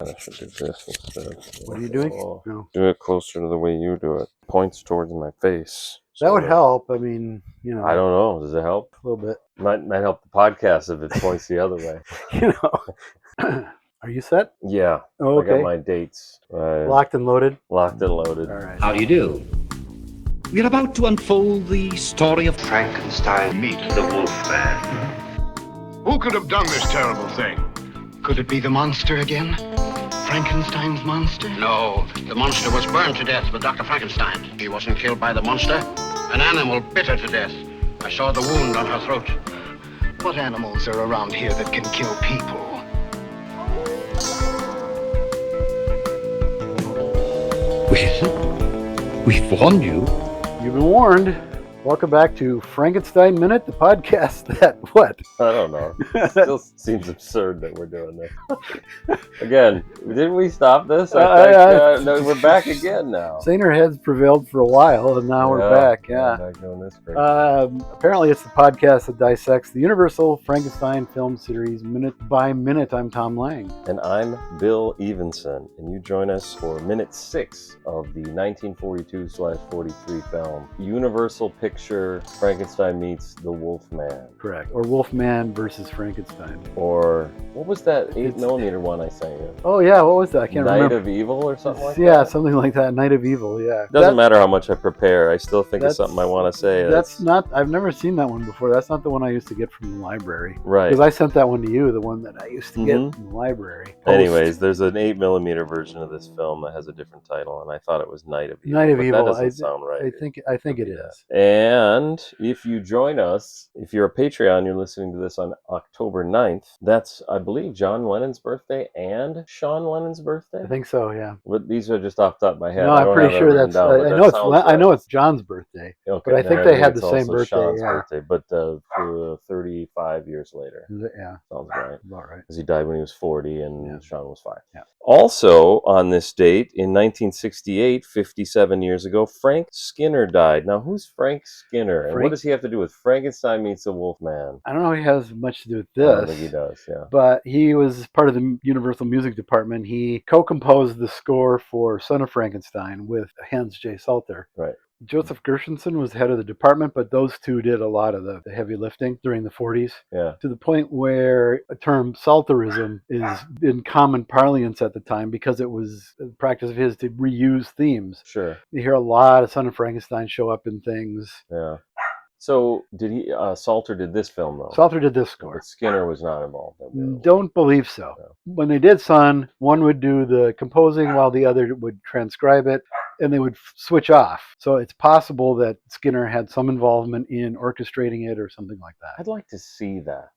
I should do this instead. What are you doing? Oh, No. do it closer to the way you do it. Points towards my face. That would help. I mean, I don't know. Does it help? A little bit. Might help the podcast if it points the other way. Are you set? Yeah. Oh, okay. I got my dates. Locked and loaded? Locked and loaded. All right. How do you do? We're about to unfold the story of Frankenstein meet the Wolfman. Who could have done this terrible thing? Could it be the monster again? Frankenstein's monster? No, the monster was burned to death with Dr. Frankenstein. He wasn't killed by the monster. An animal bit her to death. I saw the wound on her throat. What animals are around here that can kill people? We've warned you. You've been warned. Welcome back to Frankenstein Minute, the podcast that what? I don't know. It still seems absurd that we're doing this. Again, didn't we stop this? No, we're back again now. Saner heads prevailed for a while, and now we're back. Yeah. We're back doing this. Apparently, it's the podcast that dissects the Universal Frankenstein film series minute by minute. I'm Thom Lang. And I'm Bill Evenson, and you join us for minute 6 of the 1942/43 film, Universal Picture Frankenstein Meets the Wolfman. Correct. Or Wolfman versus Frankenstein. Or, what was that 8mm one I sang in? Oh, yeah, what was that? I can't remember. Night of Evil or something like that? Yeah, something like that. Night of Evil, yeah. Doesn't matter how much I prepare, I still think of something I want to say. I've never seen that one before. That's not the one I used to get from the library. Right. Because I sent that one to you, the one that I used to get from the library. Anyways, there's an 8mm version of this film that has a different title, and I thought it was Night of Evil. Night of Evil. That doesn't sound right. I think it is. And if you join us, if you're a Patreon, you're listening to this on October 9th. That's, I believe, John Lennon's birthday and Sean Lennon's birthday. I think so, yeah. But these are just off the top of my head. No, I'm pretty sure that's. I know it's John's birthday. Okay, but I think they had the same birthday. Sean's birthday, but 35 years later. Yeah, sounds right. About right. Because he died when he was 40, and Sean was 5. Yeah. Also, on this date in 1968, 57 years ago, Frank Skinner died. Now, who's Frank Skinner, and what does he have to do with Frankenstein Meets the Wolfman? I don't know if he has much to do with this. I don't think he does, yeah. But he was part of the Universal Music Department. He co-composed the score for Son of Frankenstein with Hans J. Salter. Right. Joseph Gershenson was head of the department, but those two did a lot of the heavy lifting during the 40s. Yeah. To the point where a term Salterism is in common parlance at the time because it was a practice of his to reuse themes. Sure. You hear a lot of Son of Frankenstein show up in things. Yeah. So, did he? Salter did this film though. Salter did this score. But Skinner was not involved. Don't believe so. No. When they did Son, one would do the composing while the other would transcribe it, and they would switch off. So it's possible that Skinner had some involvement in orchestrating it or something like that. I'd like to see that.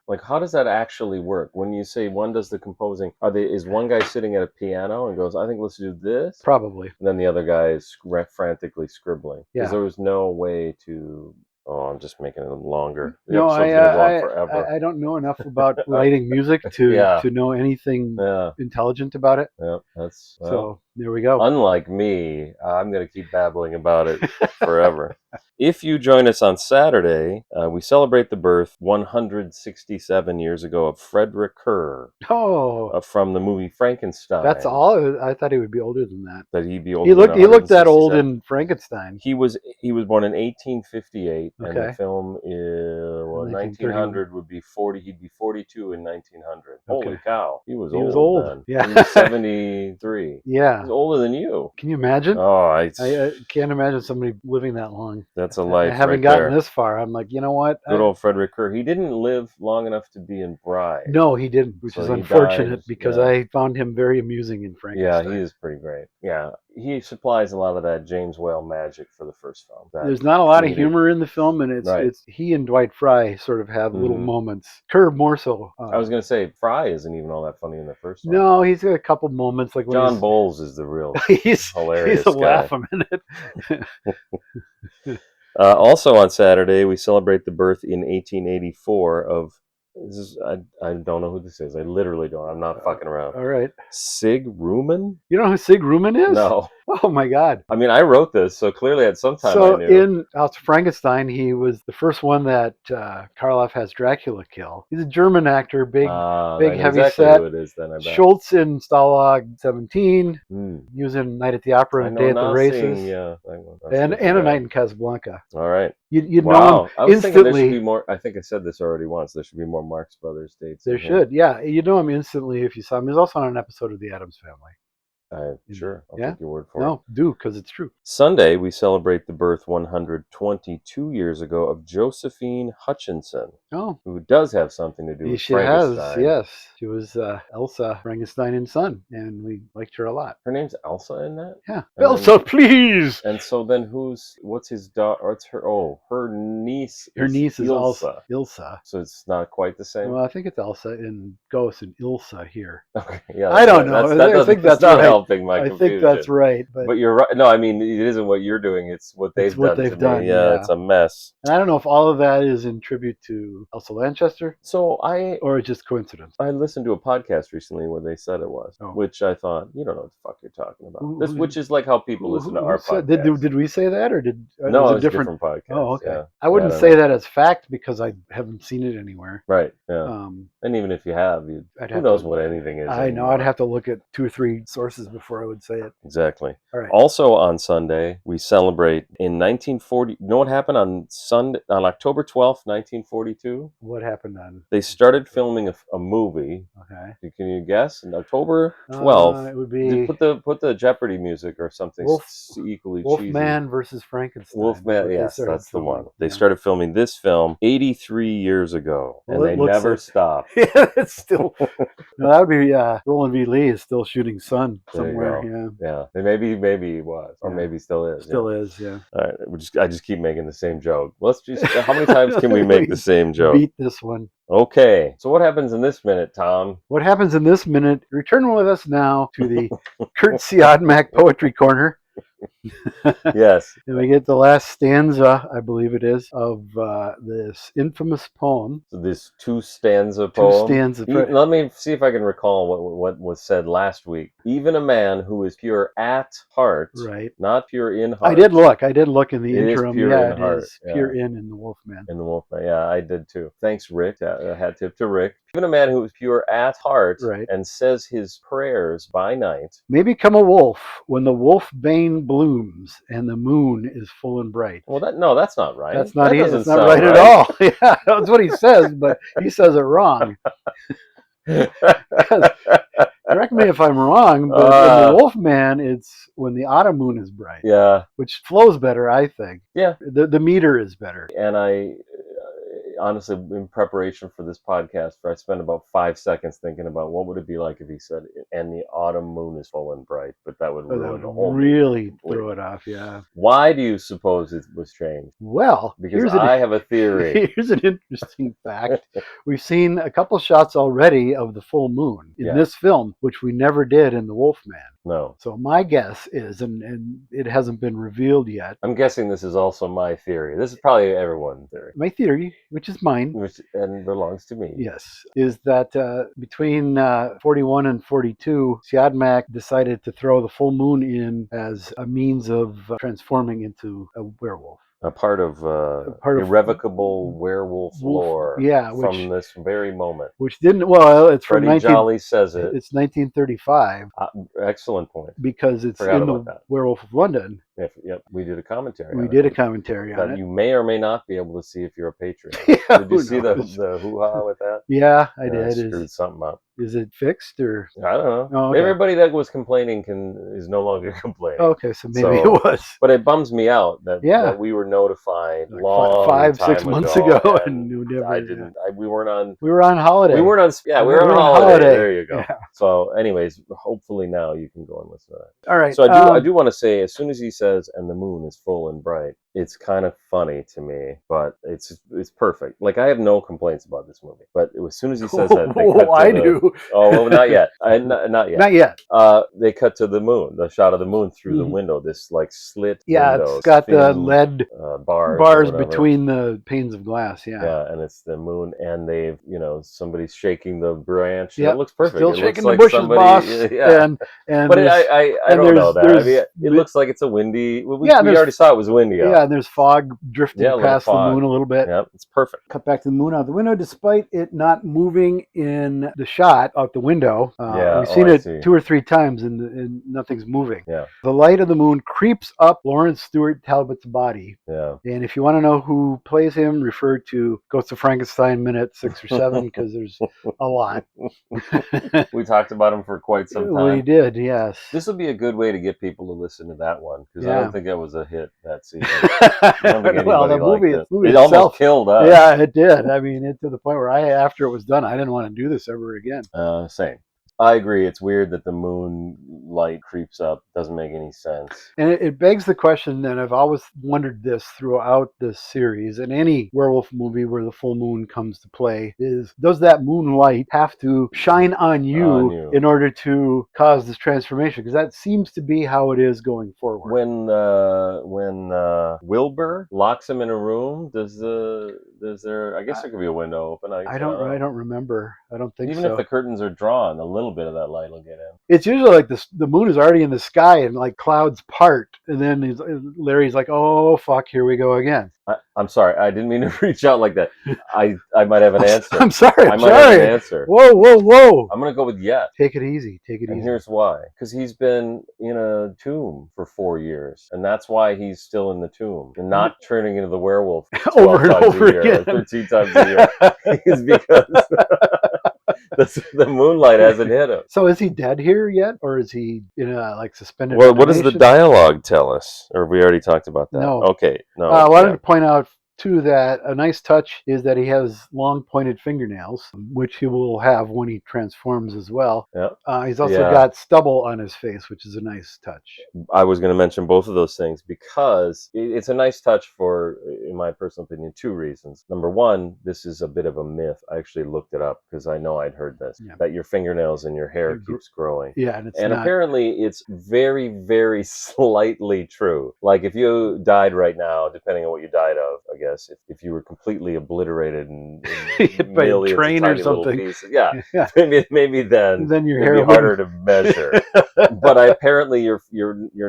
Like, how does that actually work? When you say one does the composing, is one guy sitting at a piano and goes, I think let's do this? Probably. And then the other guy is frantically scribbling. Yeah. Because there was no way to... Oh, I'm just making it longer. No, I don't know enough about writing music to know anything intelligent about it. Yeah, so there we go. Unlike me, I'm going to keep babbling about it forever. If you join us on Saturday, we celebrate the birth 167 years ago of Frederick Kerr. Oh, from the movie Frankenstein. That's all. I thought he would be older than that. That he'd be older. He looked that old in Frankenstein. He was born in 1858, and the film is 1900 would be 40. He'd be 42 in 1900. Holy cow, he was old. Then. Yeah, he was 73. Yeah, he's older than you. Can you imagine? Oh, I can't imagine somebody living that long. That's a life. I haven't gotten this far. I'm like, you know what? Good old Frederick Kerr. He didn't live long enough to be in Bride. No, he didn't, which is unfortunate because I found him very amusing in Frankenstein. Yeah, he is pretty great. Yeah, he supplies a lot of that James Whale magic for the first film. There's not a lot of humor in the film, and it's he and Dwight Fry sort of have little moments. Kerr more so. I was going to say Fry isn't even all that funny in the first one. No, he's got a couple moments like when John Bowles is the real he's hilarious he's a guy. laugh a minute. Also on Saturday, we celebrate the birth in 1884 of... I don't know who this is. I literally don't. I'm not fucking around. All right. Sig Ruman? You know who Sig Ruman is? No. Oh my God. I mean, I wrote this, so clearly at some time So I knew. in House of Frankenstein, he was the first one that Karloff has Dracula kill. He's a German actor, big, I big, know heavy exactly set. who it is then, I bet. Schultz in Stalag 17. Hmm. Using Night at the Opera I and know Day at the now Races. seeing, yeah. And A Night in Casablanca. All right. You'd know Wow. him I was thinking there should instantly. be more. I think I said this already once. There should be more Marx Brothers dates. There in here. should, yeah. You'd know him instantly if you saw him. He's also on an episode of The Addams Family. Sure. I'll Yeah? take your word for it. No, do, because it's true. Sunday, we celebrate the birth 122 years ago of Josephine Hutchinson, Oh, who does have something to do with she has, Frankenstein. yes. She was Elsa, Frankenstein and son, and we liked her a lot. Her name's Elsa in that? Yeah. And Elsa, please! And so then what's his daughter? What's her? Oh, her niece. Her niece is Ilsa. Ilsa. So it's not quite the same. Well, I think it's Elsa in Ghost and Ilsa here. Okay, yeah. I don't know. I think that's not right. helping my I confusion. think that's right. But you're right. No, I mean, it isn't what you're doing. It's what they've It's what done. they've to done, me. Yeah, yeah. it's a mess. And I don't know if all of that is in tribute to Elsa Lanchester So or just coincidence. I listened to a podcast recently where they said it was, Oh. which I thought, you don't know what the fuck you're talking about. Who- this, who- which is like how people listen to our said- podcast. Did we say that, or No, was it's a different podcast. Oh, okay. Yeah. I wouldn't don't say know. that as fact because I haven't seen it anywhere. Right. Yeah. Um, And even if you have, I'd who have knows to- what anything is? I know. anymore. I'd have to look at 2 or 3 sources before I would say it. Exactly. All right. Also on Sunday, we celebrate in 1940. You know what happened on October 12th, 1942? What happened on? They started filming a movie. Okay. Can you guess? On October 12th. It would be Put the Jeopardy music or something equally cheesy. Wolfman versus Frankenstein. Wolfman, They yes, started that's the one. filming. They Yeah. started filming this film 83 years ago, Well, and it they looks never like- stopped. Yeah, it's still. No, that would be Roland V. Lee is still shooting Sun There you somewhere. go. Yeah, Yeah, maybe he was, or Yeah. maybe still is. still is. Yeah. All right, I just keep making the same joke. Let's just. How many times can we make the same joke? Beat this one. Okay, so what happens in this minute, Tom? What happens in this minute? Return with us now to the Kurt Siodmak Poetry Corner. Yes. And we get the last stanza, I believe it is, of this infamous poem. So this 2-stanza poem. 2 stanzas. Let me see if I can recall what was said last week. Even a man who is pure at heart, Right. not pure in heart. I did look in the It is interim. pure Yeah, in heart, it is yeah. pure in the Wolfman. In the Wolfman, yeah, I did too. Thanks, Rick. Hat tip to Rick. Even a man who is pure at heart Right. and says his prayers by night. May become a wolf when the wolfbane blooms and the moon is full and bright. Well, that's not right. That's not That it. doesn't It's not sound right at all. Yeah, that's what he says, but he says it wrong. Correct me if I'm wrong, but in the Wolfman, it's when the autumn moon is bright, Yeah, which flows better, I think. yeah. The meter is better. And I honestly, in preparation for this podcast, I spent about 5 seconds thinking about what would it be like if he said, "And the autumn moon is full and bright," but that would That ruin would the whole really movie throw completely. it off, yeah. Why do you suppose it was changed? Well, Because I have a theory. Here's an interesting fact. We've seen a couple shots already of the full moon in Yeah. this film, which we never did in The Wolfman. No. So my guess is, and it hasn't been revealed yet, I'm guessing this is also my theory. This is probably everyone's theory, my theory, which is mine, and belongs to me. yes, is that between 41 and 42, Siodmak decided to throw the full moon in as a means of transforming into a werewolf. A part of part of irrevocable werewolf lore. yeah, from this very moment. Which didn't, well, it's from Freddie Jolly says it. It's 1935 Excellent point. because it's Forgot in the about that. Werewolf of London. Yep, we did a commentary. We on did it. a commentary on That it. you may or may not be able to see if you're a patron. Yeah, Did you who see the knows? hoo-ha with that? Yeah, I Yeah, did. screwed something up. Is it fixed or? I don't know. Oh, okay. Everybody that was complaining is no longer complaining. Okay, so maybe So, it was. But it bums me out that, Yeah. that we were notified Like long 5, 6 time months ago, ago, and and you never. I didn't. We weren't on. We were on holiday. We weren't on. Yeah, we We were on were on holiday. holiday. There you go. Yeah. So, anyways, hopefully now you can go and listen to that. All right. So I do want to say, as soon as he said says, and the moon is full and bright. It's kind of funny to me, but it's perfect. Like, I have no complaints about this movie, but as soon as he says that, they cut to I do. Oh, well, not yet. Not yet. Not yet. They cut to the moon, the shot of the moon through the Mhm. window, this like slit Yeah, window. it's got the thin, lead bars or bars whatever. between the panes of glass. Yeah. Yeah, and it's the moon, and they've, somebody's shaking the branch. And Yep. it looks perfect. Still it shaking looks the like bushes, somebody, boss. yeah. And But there's- I and don't know that. I there's- mean, it looks like it's a windy. We Yeah, there's- already saw it was windy out. Yeah, and there's fog drifting Yeah, a little past the fog. moon a little bit. Yeah, it's perfect. Cut back to the moon out the window, despite it not moving in the shot out the window. Yeah, We've seen I it see. 2 or 3 times, and nothing's moving. Yeah, The light of the moon creeps up Lawrence Stewart Talbot's body. yeah. And if you want to know who plays him, refer to Ghost of Frankenstein minute 6 or 7, because there's a lot. We talked about him for quite some We time. did, yes. This would be a good way to get people to listen to that one, because I Yeah. don't think that was a hit that season. I don't think Well, the anybody movie, liked it. movie It itself, almost killed us. yeah, it did. I mean, to the point where after it was done, I didn't want to do this ever again. Same. I agree. It's weird that the moon light creeps up. Doesn't make any sense. And it begs the question, and I've always wondered this throughout this series, and any werewolf movie where the full moon comes to play, is does that moonlight have to shine on you in order to cause this transformation? Because that seems to be how it is going forward. When Wilbur locks him in a room, does there? I guess there could be a window open. I don't remember. I don't think Even so. if the curtains are drawn, a little bit of that light will get in. It's usually like the moon is already in the sky and like clouds part, and then Larry's like, "Oh fuck, here we go again." I'm sorry, I didn't mean to reach out like that. I might have an answer. I'm sorry. I might have an answer. Whoa! I'm gonna go with yes. Take it easy. And here's why. Because he's been in a tomb for 4 years, and that's why he's still in the tomb and not turning into the werewolf 12 over and times over a year, again, or 13 times a year. Is because the moonlight hasn't hit him. So is he dead here yet, or is he in a like suspended? Well, what does the animation? dialogue tell us? Or we already talked about that. No. Okay. No. I wanted to point out too that a nice touch is that he has long pointed fingernails, which he will have when he transforms as well. Yeah. He's also got stubble on his face, which is a nice touch. I was going to mention both of those things because it's a nice touch for, in my personal opinion, 2 reasons. Number one, this is a bit of a myth. I actually looked it up because I know I'd heard this, that your fingernails and your hair keeps growing. Yeah, and apparently it's very, very slightly true. Like if you died right now, depending on what you died of, I guess, if you were completely obliterated in by a millions train of or tiny something. little pieces, maybe then your it'd hair be harder to measure. But apparently your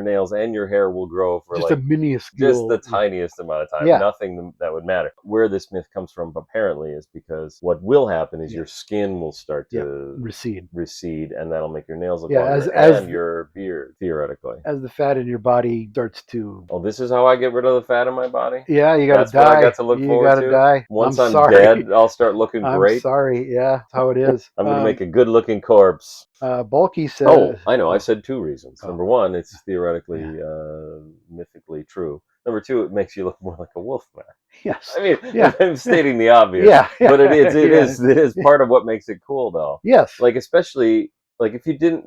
nails and your hair will grow for just like a minuscule, just the tiniest amount of time. Yeah. Nothing that would matter. Where this myth comes from apparently is because what will happen is your skin will start to recede, and that'll make your nails look longer, and your beard, theoretically. As the fat in your body starts to... Oh, this is how I get rid of the fat in my body? Yeah, you gotta die. That's what I got to look forward to? Die. Once I'm dead, I'll start looking great. I'm sorry, yeah, that's how it is. I'm going to make a good-looking corpse. Bulky says... Oh, I know, I said 2 reasons. Number one, it's theoretically, mythically true. Number 2, it makes you look more like a wolf man. Yes. I mean, I'm stating the obvious. But it is part of what makes it cool, though. Yes. Like, especially, like, if you didn't,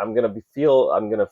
I'm gonna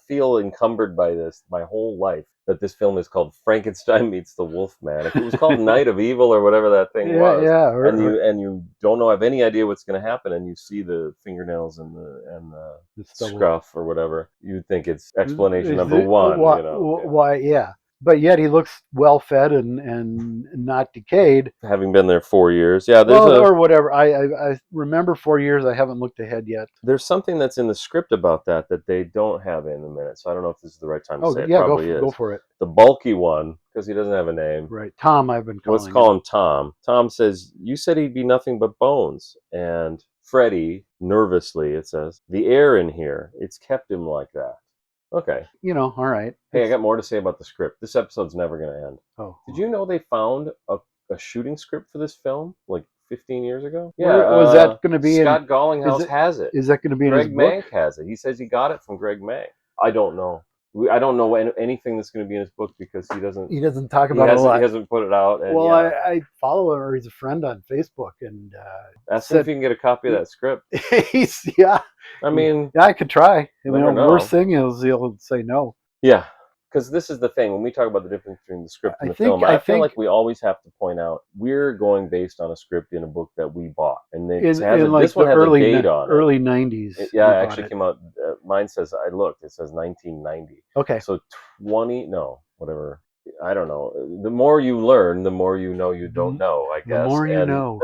feel encumbered by this my whole life, that this film is called Frankenstein Meets the Wolfman. If it was called Night of Evil or whatever that thing was, and you don't have any idea what's going to happen, and you see the fingernails and the scruff or whatever, you'd think it's explanation number 1. Why? Yeah. But yet he looks well fed and not decayed. Having been there 4 years. Yeah, or whatever. I remember 4 years. I haven't looked ahead yet. There's something that's in the script about that they don't have in the minute. So I don't know if this is the right time to say it. Yeah, Probably is. Go for it. The bulky one, because he doesn't have a name. Right. Thom, I've been calling Let's call him Thom. Thom says, "You said he'd be nothing but bones." And Freddy, nervously, it says, "The air in here, it's kept him like that." Okay. All right. Hey, I got more to say about the script. This episode's never going to end. Oh. Did you know they found a shooting script for this film like 15 years ago? Yeah. Was that going to be Scott Gollinghouse has it. Is that going to be in his book? Greg Mank has it. He says he got it from Greg Mank. I don't know. I don't know anything that's going to be in his book because he doesn't talk about it a lot. He hasn't put it out. And, I follow him, or he's a friend on Facebook, and ask him if you can get a copy of that script. Yeah. I mean, I could try. Never know. Worst thing is he'll say no. Yeah. because this is the thing when we talk about the difference between the script and I the think- film. I I feel think- like we always have to point out we're going based on a script in a book that we bought, and it in has like this one the has a date on it. early 90s. Yeah, we it bought actually it. came out. Mine says I looked. It says 1990. Okay. So 20, no, whatever. I don't know. The more you learn, the more you know you don't know, I guess. The more you And know.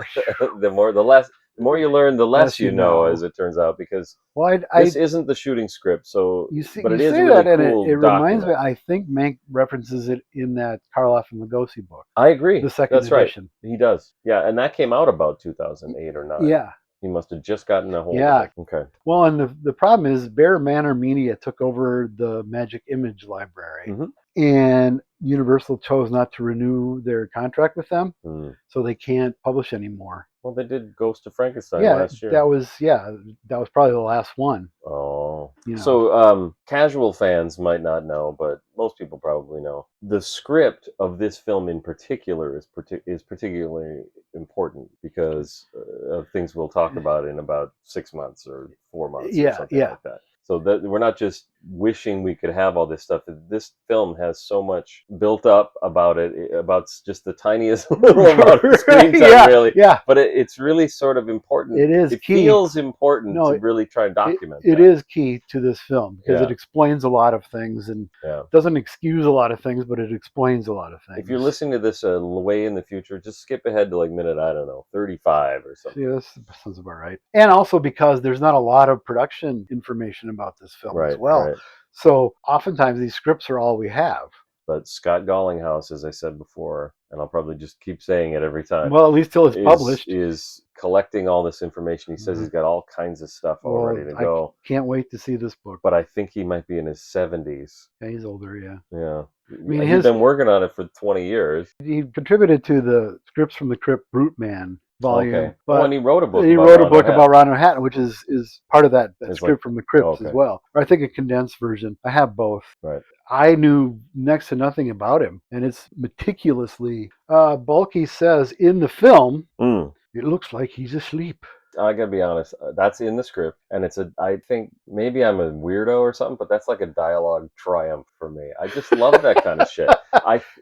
the more you learn, the less you know, as it turns out, because Well, this isn't the shooting script. So, you see, but it you is say a really that, cool and it reminds me. document. I think Mank references it in that Karloff and Lugosi book, I agree. the second That's right. edition. He does. Yeah, and that came out about 2008 or 9. Yeah. He must have just gotten a hold Yeah. of it. Okay. Well, and the problem is Bear Manor Media took over the Magic Image Library, Mhm. and Universal chose not to renew their contract with them, Hmm. so they can't publish anymore. Well, they did Ghost of Frankenstein Yeah, last year. that was probably the last one. Oh, You know. so casual fans might not know, but most people probably know. The script of this film in particular is particularly important because of things we'll talk about in about 6 months or 4 months or something like that. So that we're not just wishing we could have all this stuff. This film has so much built up about it, about just the tiniest little amount of screen time, really. Yeah. But it's really sort of important. It is It key. feels important No, to really try and document It that. is key to this film because Yeah. it explains a lot of things and Yeah. doesn't excuse a lot of things, but it explains a lot of things. If you're listening to this way in the future, just skip ahead to like minute, I don't know, 35 or something. Yeah, that sounds about right. And also because there's not a lot of production information about this film as well. Right. So oftentimes these scripts are all we have. But Scott Gollinghouse, as I said before, and I'll probably just keep saying it every time. Well, at least till it's published. Is collecting all this information. He says he's got all kinds of stuff all ready to go. I can't wait to see this book. But I think he might be in his 70s. Yeah, he's older, yeah. Yeah. I mean, he's been working on it for 20 years. He contributed to the Scripts from the Crypt Brute Man volume. Okay. But and he wrote a book about Rondo Hatton, which is part of that Script from the Crypt as well. Or I think a condensed version. I have both. Right. I knew next to nothing about him, and it's meticulously. Balky says in the film, it looks like he's asleep. I gotta be honest, that's in the script, and I think maybe I'm a weirdo or something, but that's like a dialogue triumph for me. I just love that kind of shit.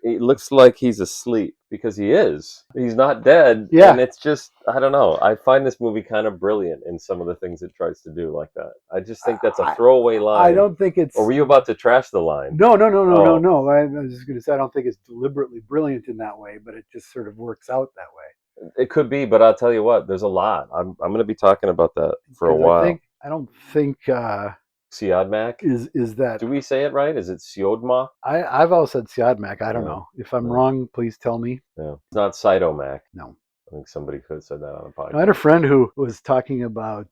It looks like he's asleep because he is. He's not dead. Yeah. And it's just, I don't know. I find this movie kind of brilliant in some of the things it tries to do like that. I just think that's a throwaway line. I don't think it's. Or were you about to trash the line? No. I was just going to say I don't think it's deliberately brilliant in that way, but it just sort of works out that way. It could be, but I'll tell you what. There's a lot. I'm going to be talking about that for a while. I don't think Siodmak is that. Do we say it right? Is it Siodmak? I've always said Siodmak. I don't know. If I'm wrong, please tell me. Yeah, it's not Cytomac. No. I think somebody could have said that on a podcast. I had a friend who was talking about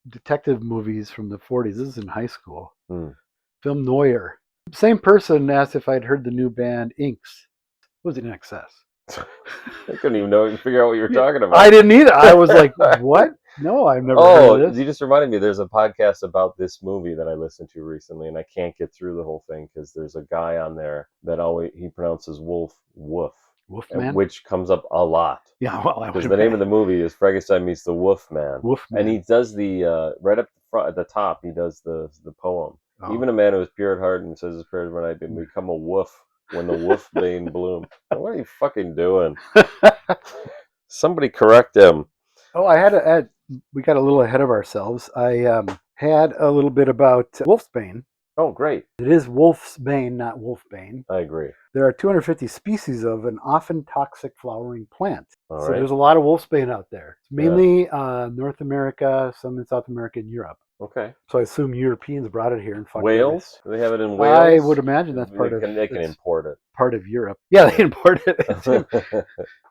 detective movies from the 40s. This is in high school. Film noir. Same person asked if I'd heard the new band Inks. It was in excess. I couldn't even figure out what you were talking about. I didn't either. I was like, what? No, I've never heard of this. You just reminded me. There's a podcast about this movie that I listened to recently, and I can't get through the whole thing because there's a guy on there that he pronounces woof, Wolfman? which comes up a lot. Yeah, well, because the name of the movie is Frankenstein Meets the Wolfman. Wolfman. And he does the right up front at the top. He does the poem. Oh. Even a man who is pure at heart and says his prayers when I become a wolf when the wolf bane bloom. What are you fucking doing? Somebody correct him. Oh, we got a little ahead of ourselves. I had a little bit about wolfsbane. Oh, great. It is wolfsbane, not wolfbane. I agree. There are 250 species of an often toxic flowering plant. All so right. there's a lot of wolfsbane out there. It's mainly North America, some in South America, and Europe. Okay. So I assume Europeans brought it here and fucked Wales? Do they have it in Wales? I would imagine that's part of. They can import it. Part of Europe. Yeah, they import it.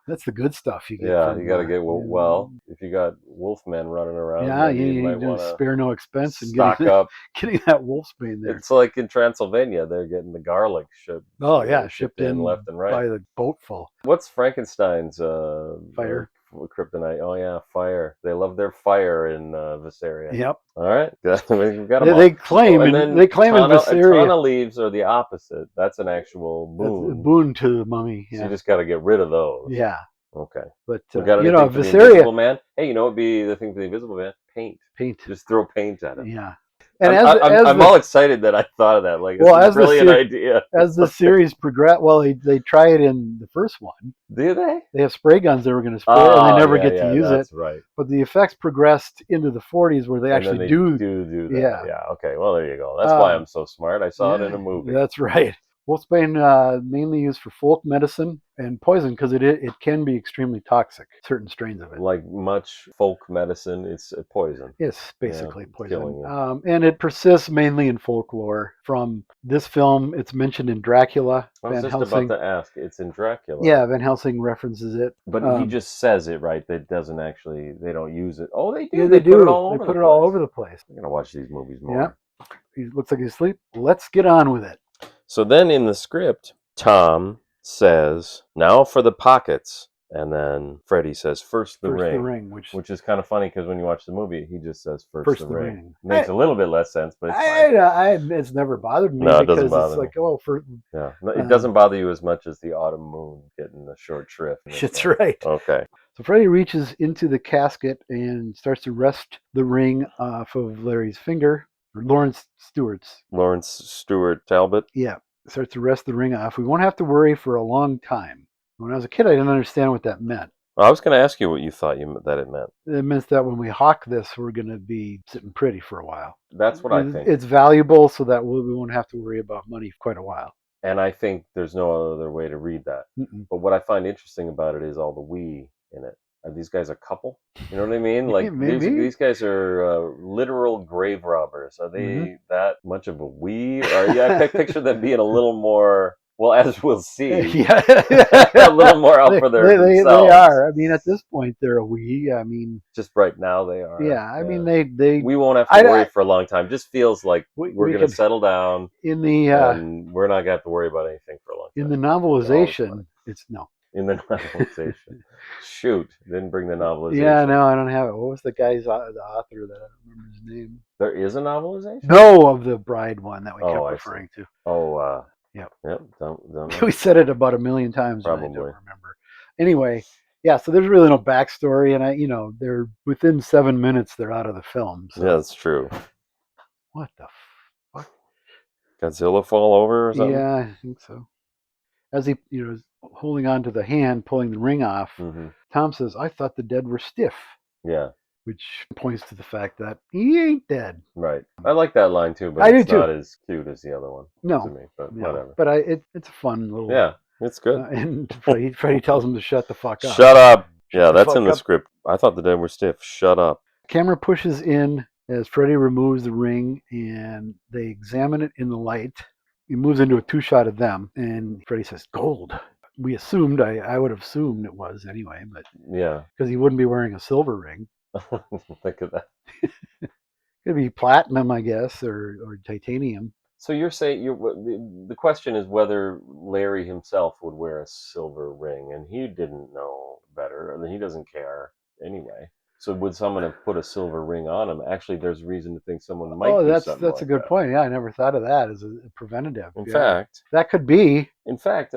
That's the good stuff you get. Yeah, you got to get if you got wolfmen running around. Yeah, you might want to spare no expense and stock up. Getting that wolfsbane there. It's like in Transylvania, they're getting the garlic shipped. Oh yeah, shipped in left and right by the boatful. What's Frankenstein's fire? Kryptonite. Oh yeah, fire. They love their fire in Visaria. Yep. All right, we've got they claim in Visaria. Tana leaves are the opposite. That's an actual boon. That's a boon to the mummy. Yeah. So you just got to get rid of those. Yeah. Okay. But Visaria. Man. Hey, you know what'd be the thing for the Invisible Man? Paint. Paint. Just throw paint at it. Yeah. And I'm all excited that I thought of that. Like, it's a brilliant idea. As the series progressed, well, they try it in the first one. Do they? They have spray guns they were going to spray, and they never get to use that's it. right. But the effects progressed into the 40s where they And actually then they do that. Yeah. Yeah. Okay. Well, there you go. That's why I'm so smart. I saw it in a movie. That's right. Wolfsbane mainly used for folk medicine and poison because it can be extremely toxic, certain strains of it. Like much folk medicine, it's a poison. It's basically poison. Killing you. And it persists mainly in folklore. From this film, it's mentioned in Dracula. I was just about to ask. It's in Dracula. Yeah, Van Helsing references it. But he just says it, right? That doesn't actually, they don't use it. Oh, they do. Yeah, they do. Put it all over they put it all over the place. I'm going to watch these movies more. Yeah. He looks like he's asleep. Let's get on with it. So then in the script, Thom says, now for the pockets. And then Freddy says, first the ring. Which is kind of funny because when you watch the movie, he just says, first the ring. Makes a little bit less sense, but it's fine. It's never bothered me. No, it because doesn't bother it's like, me. oh, It doesn't bother you as much as the autumn moon getting the short shrift. That's right. Okay. So Freddy reaches into the casket and starts to wrest the ring off of Larry's finger, or Lawrence Stewart Talbot. Yeah, starts to wrest the ring off. We won't have to worry for a long time. When I was a kid, I didn't understand what that meant. Well, I was going to ask you what you thought that it meant. It means that when we hawk this, we're going to be sitting pretty for a while. That's what I think. It's valuable so that we won't have to worry about money for quite a while. And I think there's no other way to read that. Mm-mm. But what I find interesting about it is all the we in it. Are these guys a couple? You know what I mean? Like these guys are literal grave robbers. Are they that much of a we? Or I picture them being a little more. Well, as we'll see, a little more out for themselves. They are. I mean, at this point, they're a we. I mean, just right now they are. Yeah, I mean, they. We won't have to worry for a long time. Just feels like we're going to settle down in the, and we're not going to have to worry about anything for a long time. In the novelization, it's no. In the novelization, shoot, didn't bring the novelization. Yeah, no, I don't have it. What was the guy's the author that I don't remember his name? There is a novelization. No, of the Bride one that we kept referring to. Oh, yep. Don't we said it about a million times. Probably. I don't remember. Anyway, yeah. So there's really no backstory, and they're within 7 minutes they're out of the film. So. Yeah, that's true. What the fuck? Godzilla fall over or something? Yeah, I think so. As he, is holding on to the hand, pulling the ring off, Thom says, "I thought the dead were stiff." Yeah. Which points to the fact that he ain't dead. Right. I like that line too, but it's not as cute as the other one to me. But whatever. But it's a fun little. Yeah, it's good. And Freddy tells him to shut the fuck up. Shut up. Yeah, that's in the script. I thought the dead were stiff. Shut up. Camera pushes in as Freddy removes the ring, and they examine it in the light. He moves into a 2-shot of them, and Freddy says, "Gold." We assumed, I would have assumed it was anyway, but yeah, because he wouldn't be wearing a silver ring. Think of that. Could be platinum, I guess, or titanium. So you're saying the question is whether Larry himself would wear a silver ring, and he didn't know better, and he doesn't care anyway. So would someone have put a silver ring on him? Actually, there's reason to think someone might. Oh, that's a good point. Yeah, I never thought of that as a preventative. In fact, that could be. In fact,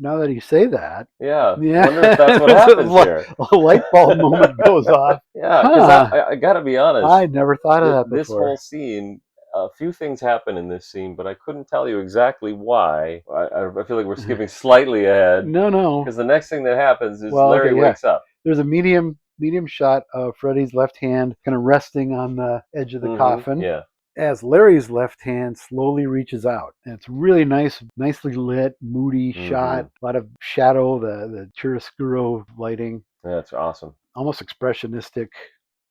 now that you say that, yeah. I wonder if that's what happens here. A light bulb moment goes off. Yeah, because I got to be honest. I never thought of that before. This whole scene. A few things happen in this scene, but I couldn't tell you exactly why. I feel like we're skipping slightly ahead. No. Because the next thing that happens is Larry wakes up. There's a medium shot of Freddy's left hand kind of resting on the edge of the coffin. Yeah. As Larry's left hand slowly reaches out. And it's really nicely lit, moody shot. A lot of shadow, the chiaroscuro lighting. Yeah, that's awesome. Almost expressionistic.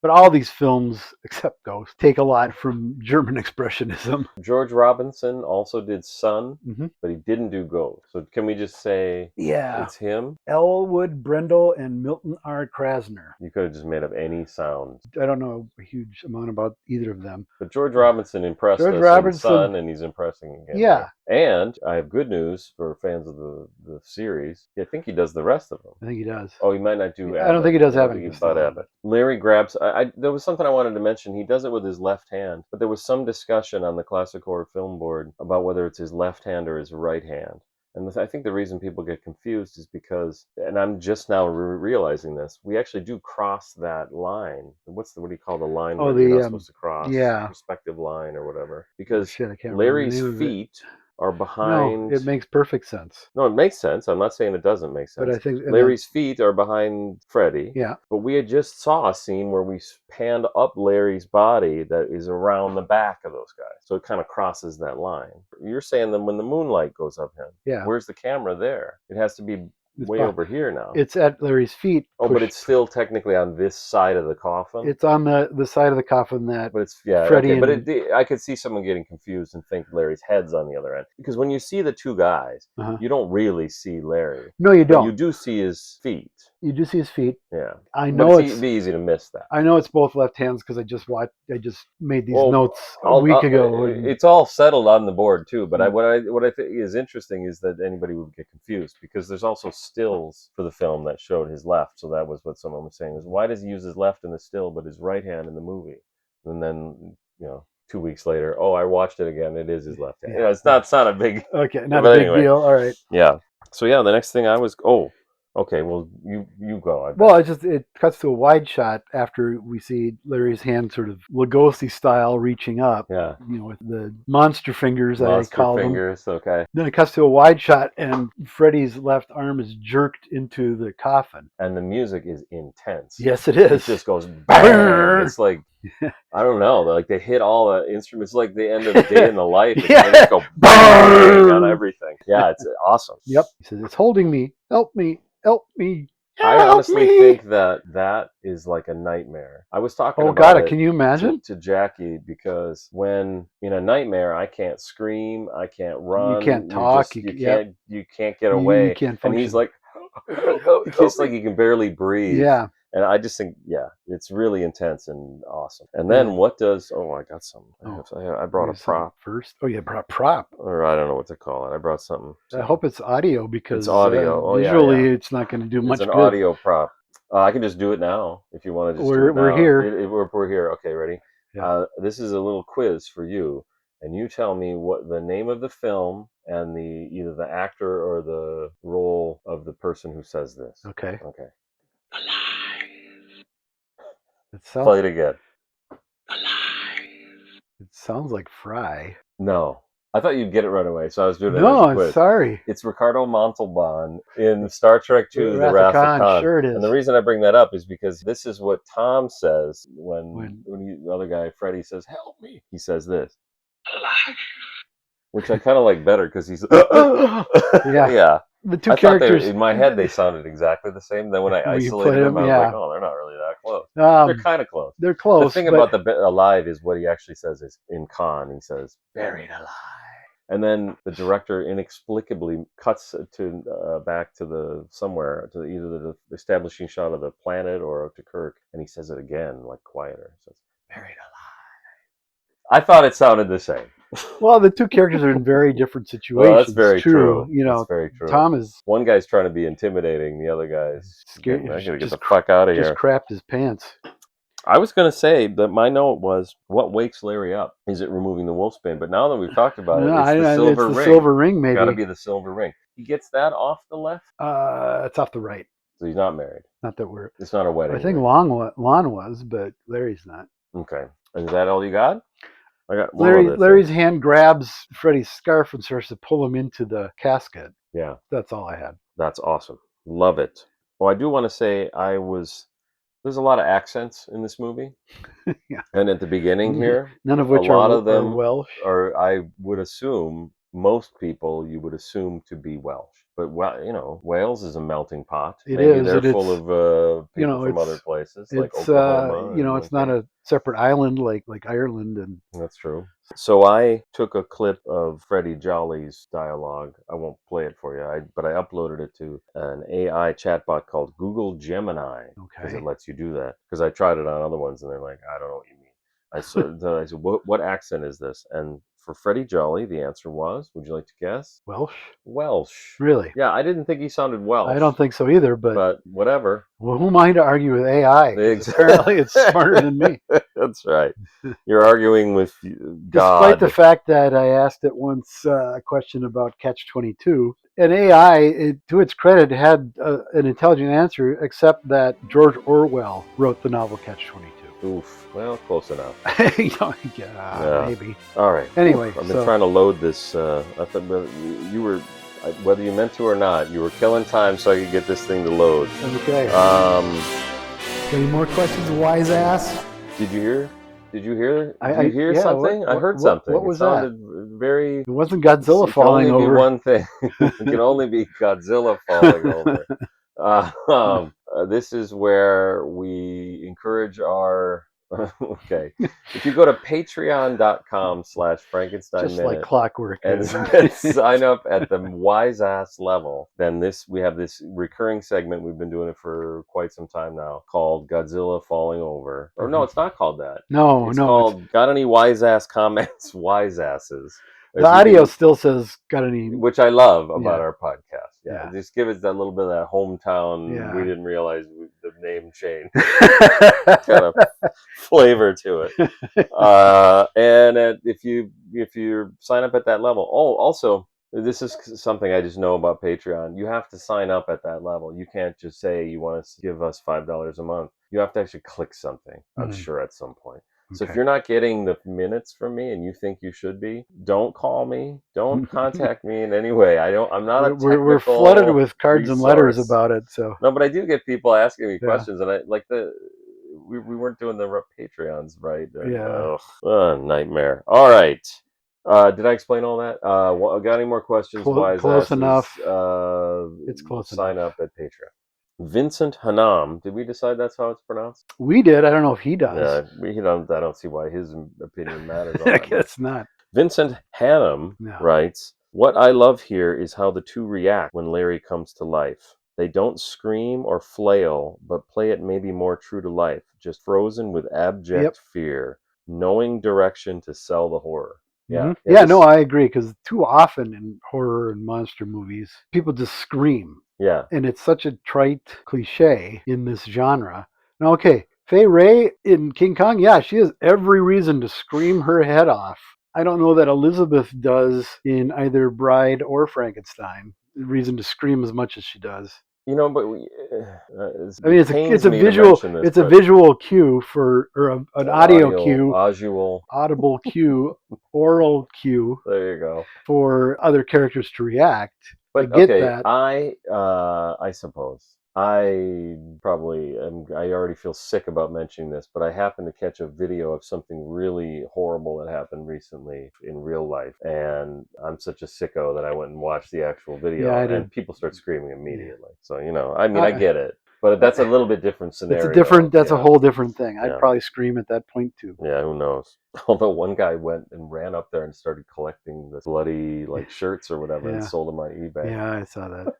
But all these films, except Ghost, take a lot from German expressionism. George Robinson also did Sun, but he didn't do Ghost. So can we just say it's him? Elwood Brendel and Milton R. Krasner. You could have just made up any sound. I don't know a huge amount about either of them. But George Robinson impressed us in Sun, and he's impressing again. Yeah. And I have good news for fans of the series. I think he does the rest of them. I think he does. Oh, he might not do Abbott. I don't think he does Abbott. Abbott. Larry grabs... there was something I wanted to mention. He does it with his left hand, but there was some discussion on the Classic Horror Film Board about whether it's his left hand or his right hand. And I think the reason people get confused is because, and I'm just now realizing this, we actually do cross that line. What do you call the line Oh, where you're not the supposed to cross? yeah. Perspective line or whatever. Oh, Because shit, I can't remember the Larry's name of it. feet are No, behind. it makes perfect sense. No, it makes sense. I'm not saying it doesn't make But sense. I think and then- Larry's feet are behind Freddy. yeah, But we had just saw a scene where we panned up Larry's body that is around the back of those guys. So it kind of crosses that line. You're saying that when the moonlight goes up him, yeah. where's the camera there? It has to be It's way over here now. It's at Larry's feet. Oh, but it's still technically on this side of the coffin. It's on the side of the coffin that. But it's Freddy okay. But and- I could see someone getting confused and think Larry's head's on the other end, because when you see the two guys, Uh-huh. you don't really see Larry. No, you But don't. you do see his feet. You do see his feet. Yeah, I but know it'd be easy to miss that. I know it's both left hands because I just made these Well, notes a week ago. And It's all settled on the board too. But Mm. what I think is interesting is that anybody would get confused, because there's also stills for the film that showed his left. So that was what someone was saying, is why does he use his left in the still but his right hand in the movie? And then 2 weeks later, oh, I watched it again. It is his left hand. Yeah. It's not a big. Okay, not But a big anyway. deal. All right. Yeah. So yeah, the next thing okay. Well, you go. I bet. Well, it cuts to a wide shot after we see Larry's hand sort of Lugosi style reaching up. Yeah. With the monster fingers, Monster I call them. fingers. Okay. Then it cuts to a wide shot, and Freddy's left arm is jerked into the coffin. And the music is intense. Yes, it It is. just goes bang. It's like, I don't know, like they hit all the instruments, like the end of the Day in the Life. And Yeah. they just go bang on everything. Yeah, it's awesome. Yep. He says, "It's holding me. Help me. Help me." I Help honestly me. think that is like a nightmare. I was talking Oh about God, it can you imagine? to Jackie, because when in a nightmare I can't scream, I can't run, can't talk, you yep. can't get away. You can't And he's function. like, it's like he can barely breathe. Yeah. And I just think, it's really intense and awesome. And then what does? Oh, I got some. I brought a prop first. Oh, you brought a prop. or I don't know what to call it. I brought something. I hope it's audio, because It's audio. visually it's not going to do much It's an good. audio prop. I can just do it now if you want to. Just We're- do it we're now. here. We're here. Okay, ready? Yeah. This is a little quiz for you, and you tell me what the name of the film and either the actor or the role of the person who says this. Okay. Okay. It Play it again. sounds like Fry. No. I thought you'd get it right away, so I was doing it as No, a I'm quiz. sorry. It's Ricardo Montalban in Star Trek II, The Wrath of Wrath of Khan, Khan. sure it is. And the reason I bring that up is because this is what Thom says when the other guy, Freddy, says, "Help me." He says this. Which I kind of like better, because he's... Yeah. The two I characters... thought in my head they sounded exactly the same. Then when I When you isolated put them, I was them, like, oh, they're not really that close. They're kind of close. They're close. The thing about the Alive is what he actually says is, in Khan, he says, buried alive. and then the director inexplicably cuts to back to either the establishing shot of the planet or to Kirk, and he says it again, like quieter. He says, buried alive. I thought it sounded the same. Well, the two characters are in very different situations. Well, that's very true. That's very true. Thom is one guy's trying to be intimidating, the other guy's scared. I gotta get Just the fuck out of here. Just crapped his pants. I was going to say that my note was, what wakes Larry up? Is it removing the wolf spin? But now that we've talked about it, it's the silver ring. Silver ring, maybe. Got to be the silver ring. He gets that off the left? It's off the right. So he's not married. Not that we're... It's not a wedding. I think ring. Lon was, but Larry's not. Okay. And is that all you got? I got Larry's hand grabs Freddy's scarf and starts to pull him into the casket. Yeah. That's all I had. That's awesome. Love it. Well, I do want to say there's a lot of accents in this movie. Yeah. And at the beginning here, none of which a lot are of them Welsh. Or I would assume, most people you would assume to be Welsh. But Wales is a melting pot. Maybe they're full of people from other places, like Oklahoma. It's not a separate island like Ireland, and that's true. So I took a clip of Freddy Jolly's dialogue. I won't play it for you, but I uploaded it to an AI chatbot called Google Gemini, because it lets you do that. Because I tried it on other ones, and they're like, I don't know what you mean. I said, what accent is this? And for Freddy Jolly, the answer was, would you like to guess? Welsh. Welsh. Really? Yeah, I didn't think he sounded Welsh. I don't think so either, but whatever. Well, who am I to argue with AI? Apparently it's smarter than me. That's right. You're arguing with God. Despite the fact that I asked it once a question about Catch-22, And AI, to its credit, had an intelligent answer, except that George Orwell wrote the novel Catch-22. Oof. Well, close enough. Yeah. Maybe. All right. Anyway, I've been trying to load this. I thought you were, whether you meant to or not, you were killing time so I could get this thing to load. Okay. Got any more questions, wise ass? Did you hear? Did you hear? I Did you hear something? I heard something. What was it sounded that? very. It wasn't Godzilla It falling can only over. be one thing. It can only be Godzilla falling over. This is where we encourage our. Okay, if you go to patreon.com/Frankenstein Just like Minute clockwork. and sign up at the wise ass level, then we have this recurring segment. We've been doing it for quite some time now, called Godzilla Falling Over. Or no, it's not called that. No, It's called Got Any Wise Ass Comments, Wise Asses. The audio still says got any, which I love about our podcast. Yeah. Just give us that little bit of that hometown. Yeah. We didn't realize the name change kind of flavor to it. And if you sign up at that level, also this is something I just know about Patreon. You have to sign up at that level. You can't just say you want to give us $5 a month. You have to actually click something. I'm sure at some point. So if you're not getting the minutes from me and you think you should be, don't call me. Don't contact me in any way. I'm not a technical we're flooded with cards and letters resource. about it. So no, but I do get people asking me questions, and I like we weren't doing the Patreons right. Nightmare. All right. Did I explain all that? Got any more questions? Close enough. It's close sign enough. Up at Patreon. Vincent Hanam. Did we decide that's how it's pronounced? We did. I don't know if he does. Yeah, I don't see why his opinion matters. I guess not. Vincent Hanam writes, "What I love here is how the two react when Larry comes to life. They don't scream or flail, but play it maybe more true to life, just frozen with abject fear, knowing direction to sell the horror." Yeah. No, I agree, because too often in horror and monster movies, people just scream. Yeah. And it's such a trite cliche in this genre. Now, okay, Fay Wray in King Kong, she has every reason to scream her head off. I don't know that Elizabeth does in either Bride or Frankenstein. Reason to scream as much as she does. But it's a visual cue an audio cue, audible cue, oral cue. There you go. For other characters to react. But I get that. I suppose I already feel sick about mentioning this, but I happened to catch a video of something really horrible that happened recently in real life, and I'm such a sicko that I went and watched the actual video, and people start screaming immediately. So I get it, but that's a little bit different scenario. That's a whole different thing. I'd probably scream at that point too. Yeah, who knows? Although one guy went and ran up there and started collecting the bloody shirts or whatever and sold them on eBay. Yeah, I saw that.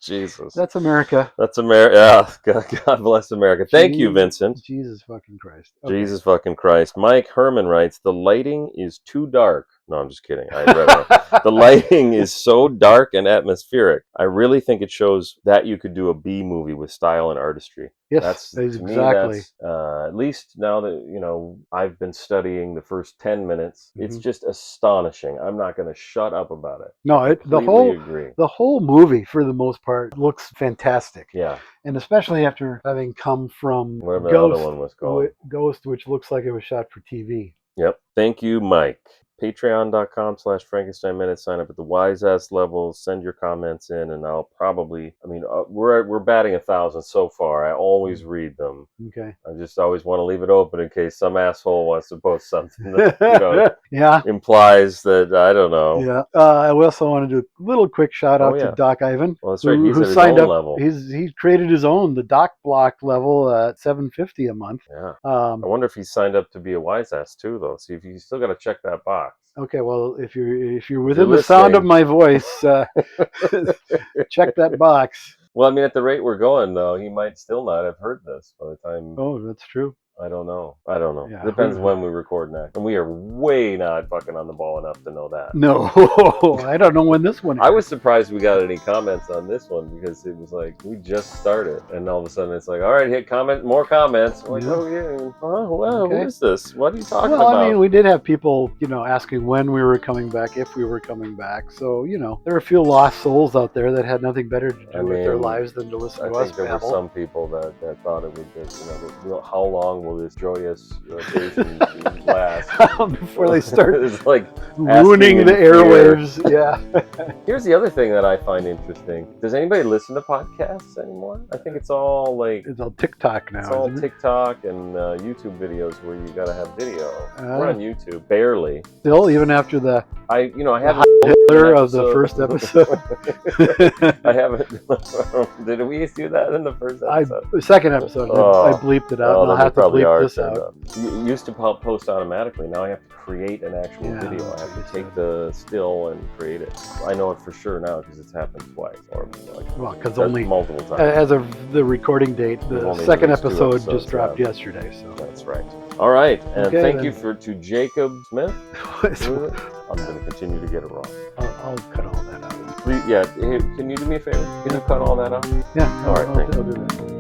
Jesus. That's America. That's America. Yeah, God bless America. Thank you, Vincent. Jesus fucking Christ. Okay. Jesus fucking Christ. Mike Herman writes, "The lighting is too dark." No, I'm just kidding. I read it. "The lighting is so dark and atmospheric. I really think it shows that you could do a B movie with style and artistry." Yes, that's exactly. At least now that I've been studying the first 10 minutes, it's just astonishing. I'm not going to shut up about it. No, the whole movie for the most part looks fantastic. Yeah, and especially after having come from whatever the other one was called, Ghost, which looks like it was shot for TV. Yep. Thank you, Mike. Patreon.com/Frankenstein Minute. Sign up at the wise ass level. Send your comments in, and I'll probably. We're batting 1,000 so far. I always read them. Okay. I just always want to leave it open in case some asshole wants to post something that implies that I don't know. Yeah. I also want to do a little quick shout out to Doc Ivan. Well, that's right. He's at his signed own up. level. He created his own, the Doc Block level at $7.50 a month. Yeah. I wonder if he signed up to be a wise ass too, though. See, if you still got to check that box. Okay, well, if you're within the sound of my voice, check that box. Well, at the rate we're going, though, he might still not have heard this by the time. Oh, that's true. I don't know. I don't know. Yeah. Depends when we record next. And we are way not fucking on the ball enough to know that. No, I don't know when this one. I was surprised we got any comments on this one because it was like we just started, and all of a sudden it's like, all right, hit comment, more comments. I'm like, Yeah. oh yeah, well, Okay. who is this? What are you talking Well, about? I mean, we did have people, asking when we were coming back, if we were coming back. So, there are a few lost souls out there that had nothing better to do with their mean, lives than to listen I to us think there were babble. some people that thought it would just, how long will this joyous occasion last? Before they start It's like ruining asking the in fear. airwaves. Yeah. Here's the other thing that I find interesting. Does anybody listen to podcasts anymore? I think it's all like It's on TikTok now. it's all isn't it? TikTok and YouTube videos where you gotta have video. Ah. We're on YouTube, barely. Still, even after the I haven't Hitler of the first episode. I haven't. Did we do that in the first episode? The second episode, I bleeped it out, and I'll then we have to probably bleep are this turned out. up. You used to post automatically. Now I have to create an actual Yeah, video. I have to it's take the still and create it. I know it for sure now because it's happened twice, or like Well, because only multiple times. as of the recording date, We've the only second released 2 episode episodes, just dropped yeah. yesterday. So That's right. All right, and Okay, thank then. you to Jacob Smith. I'm going to continue to get it wrong. I'll cut all that out. Please, yeah. Hey, can you do me a favor? Can you cut all that out? Yeah. All right, great. I'll do that.